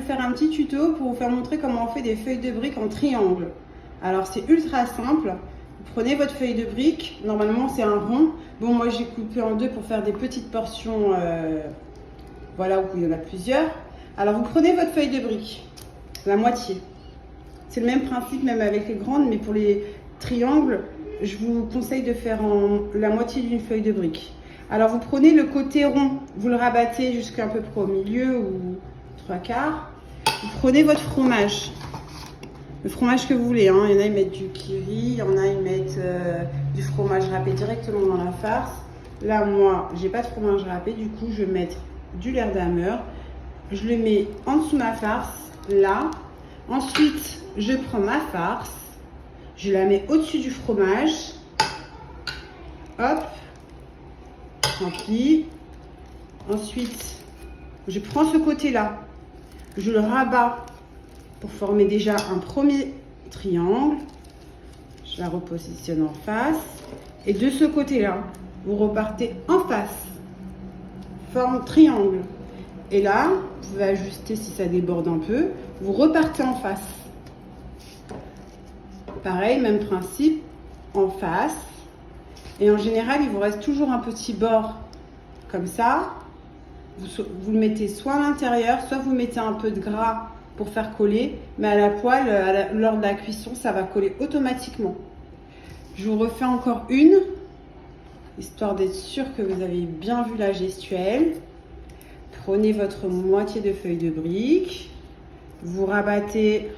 faire un petit tuto pour vous faire montrer comment on fait des feuilles de briques en triangle. Alors c'est ultra simple. Vous prenez votre feuille de briques, normalement c'est un rond. Bon, moi j'ai coupé en deux pour faire des petites portions, voilà, où il y en a plusieurs. Alors vous prenez votre feuille de briques, la moitié. C'est le même principe même avec les grandes, mais pour les triangles, je vous conseille de faire la moitié d'une feuille de briques. Alors vous prenez le côté rond, vous le rabattez jusqu'à peu près au milieu ou trois quarts. Vous prenez votre fromage, le fromage que vous voulez, hein. Il y en a, ils mettent du kiri, il y en a, ils mettent du fromage râpé directement dans la farce. Là, moi, j'ai pas de fromage râpé, du coup, je vais mettre du Leerdammer. Je le mets en dessous de ma farce, là. Ensuite, je prends ma farce, je la mets au-dessus du fromage. Hop, rempli. Ensuite, je prends ce côté-là, je le rabats pour former déjà un premier triangle. Je la repositionne en face. Et de ce côté-là, vous repartez en face. Forme triangle. Et là, vous pouvez ajuster si ça déborde un peu. Vous repartez en face. Pareil, même principe, en face. Et en général, il vous reste toujours un petit bord comme ça. Vous le mettez soit à l'intérieur, soit vous mettez un peu de gras pour faire coller. Mais à la poêle, lors de la cuisson, ça va coller automatiquement. Je vous refais encore une, histoire d'être sûr que vous avez bien vu la gestuelle. Prenez votre moitié de feuille de brique. Vous rabattez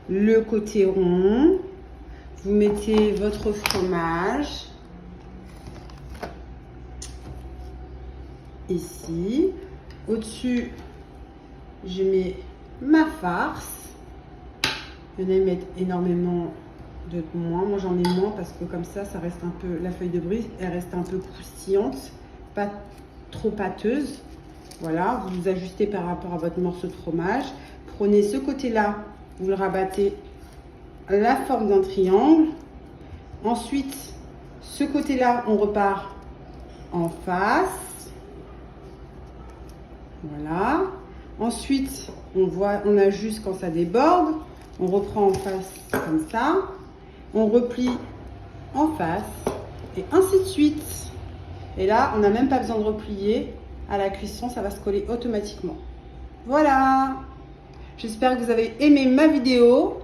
le côté rond. Vous mettez votre fromage. Ici. Au-dessus, je mets ma farce. Il y en a qui mettent énormément de moins. Moi, j'en ai moins parce que comme ça reste un peu... La feuille de brique, elle reste un peu croustillante. Pas trop pâteuse. Voilà, vous ajustez par rapport à votre morceau de fromage. Prenez ce côté-là, vous le rabattez à la forme d'un triangle. Ensuite, ce côté-là, on repart en face. Voilà. Ensuite, on ajuste quand ça déborde. On reprend en face comme ça. On replie en face et ainsi de suite. Et là, on n'a même pas besoin de replier. À la cuisson, ça va se coller automatiquement. Voilà. J'espère que vous avez aimé ma vidéo.